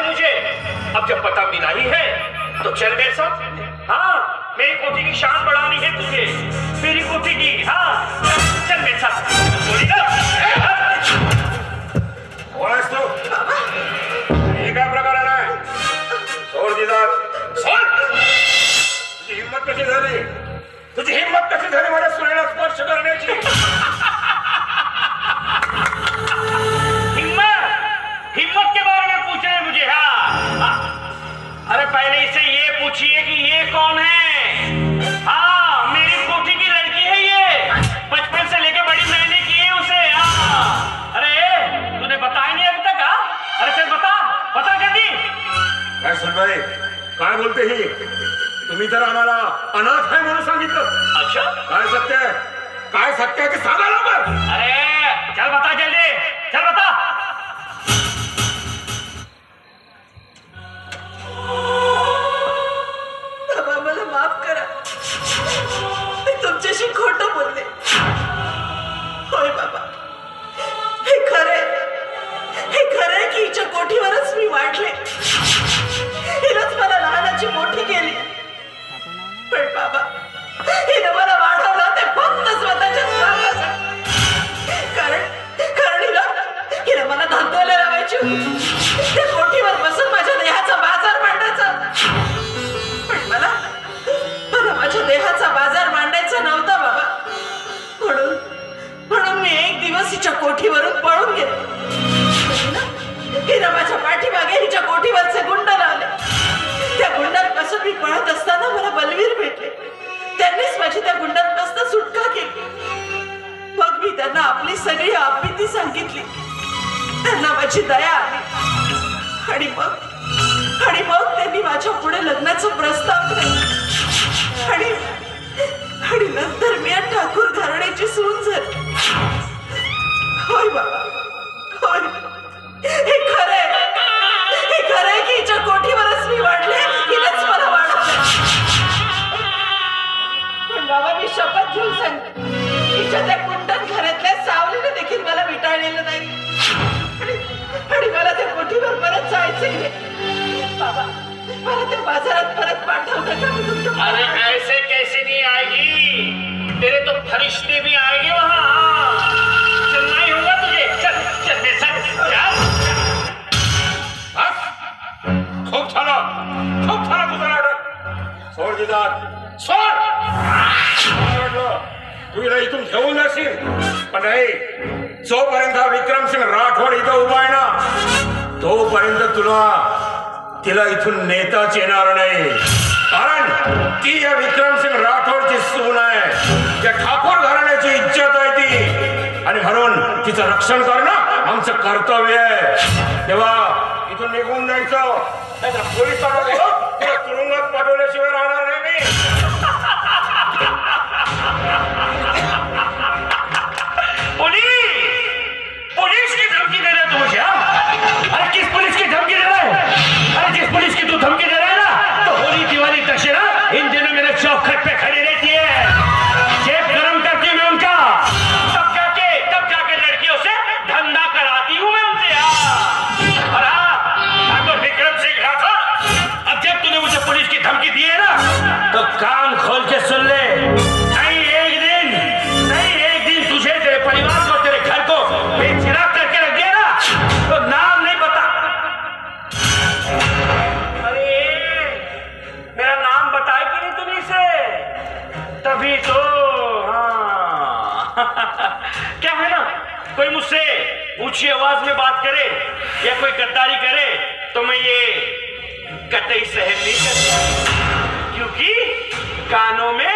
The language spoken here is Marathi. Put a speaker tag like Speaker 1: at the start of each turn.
Speaker 1: मुझे। अब जब पता मिला ही है तो चल मेरे साथ। हाँ, मेरी कोठी की शान बढ़ानी है तुझे, मेरी कोठी की। हाँ चल मेरे साथ। बोली ना
Speaker 2: हे काय प्रकार आहे? सोड दिदार, सोड. तुझी हिम्मत कशी झाली माझ्या सुनेला स्पर्श करण्याची?
Speaker 1: हिम्मत के बारे में पूछ रहे हैं मुझे? हाँ, अरे पहले इससे ये पूछिए कि ये कौन है? हाँ, मेरी कोठी की लड़की है ये, बचपन से लेके बड़ी मैंने की है उसे। हाँ, अरे तूने बताया नहीं अभी तक? अरे चल बता जल्दी।
Speaker 2: काय सुनबाई, काय बोलते ही? तुम्ही तर आम्हाला अनाथ आहे म्हणून सांगितलं।
Speaker 1: अच्छा,
Speaker 2: काय सत्य आहे? काय सत्य आहे ते सांगा लवकर।
Speaker 1: अरे चल बता जल्दी, चल बता।
Speaker 3: बाबा मला माफ करा, मी तुमच्याशी खोटं बोलले। होय बाबा, हे खरंय की हिच्या कोठीवरच मी वाढले, हिनंच मला लहानाची मोठी केली। पण बाबा, हिनं मला वाढवलं ते फक्त स्वतःच्याच स्वार्थासाठी। कारण हिनं मला धंद्याला लावायची होती, त्या कोठीवर बसून माझ्या देहाचा बाजार मांडायचा। पण मला माझ्या देहाचा बाजार मांडायचा नव्हता बाबा, म्हणून मी एक दिवस हिच्या कोठीवरून पळून गेले। हिनं माझ्या पाठीमागे हिच्या कोठीवरचे गुंड लावले। त्या गुंडांपासून मी पळत असताना मला बलवीर भेटले, त्यांनीच माझी त्या गुंडांपासून सुटका केली। मग मी त्यांना आपली सगळी आपत्ती सांगितली, त्यांना माझी दया आली आणि मग त्यांनी माझ्या पुढे लग्नाचा प्रस्ताव दिला आणि नंतर मी या ठाकूर घराण्याची सून झाली। होय बाबा, होय, हे खरंय की हिच्या कोठीवरच मी वाढले, हिनंच मला वाढवलं। पण बाबा, मी शपथ घेऊन सांगते, हिच्या त्या कुंडन घरातल्या सावलीने देखील मला विटाळलेलं नाही आणि मला त्या कोठीवर परत जायचंय। बाबा, मला त्या बाजारात परत पाठवता का? मी तुमच्या
Speaker 1: अरे ऐसे कैसे नहीं आएगी, तेरे तो फरिश्ते भी आएंगे वहाँ। चलना ही होगा तुझे, चल मेरे साथ।
Speaker 2: खूप झालं तुझं नाटक। सोड दिदार, सोड. तू हिला इथून घेऊन जाशील, पण नाही, जोपर्यंत विक्रमसिंग राठोड इथं उभा आहे ना, तोपर्यंत तिला इथून नेताच येणार नाही। कारण ती या विक्रमसिंग राठोडची सून आहे, त्या ठाकूर घराण्याची इज्जत आहे ती, आणि म्हणून तिचं रक्षण करणं आमचं कर्तव्य आहे। तेव्हा इथून निघून जायचं, पोलिसांना तुरुंगात पाठवल्याशिवाय राहणार नाही मी।
Speaker 1: पुलिस की धमकी दे रहे हो मुझे? अरे किस पुलिस की धमकी दे रहा है? अरे जिस पुलिस की तू धमकी दे रहा है ना, तो होली दिवाली दशहरा इन दिनों मेरे चौखट पे खड़ी रहती है, जेब गरम करती हूँ मैं उनका, तब जाके लड़कियों से धंधा कराती हूँ मैं उनसे। और ठाकुर विक्रम सिंह राठौर, अब जब तूने मुझे पुलिस की धमकी दी है ना, तो कान खोल के सुन ले। नहीं एक दिन तुझे, तेरे परिवार को, तेरे घर को बेचिराग करके रख दिया ना, तो नाम नहीं पता। अरे मेरा नाम बताया कि नहीं तुमने इसे? तभी तो। हाँ क्या है ना, कोई मुझसे ऊंची आवाज में बात करे या कोई गद्दारी करे तो मैं ये कतई सहन नहीं करता, क्योंकि कानों में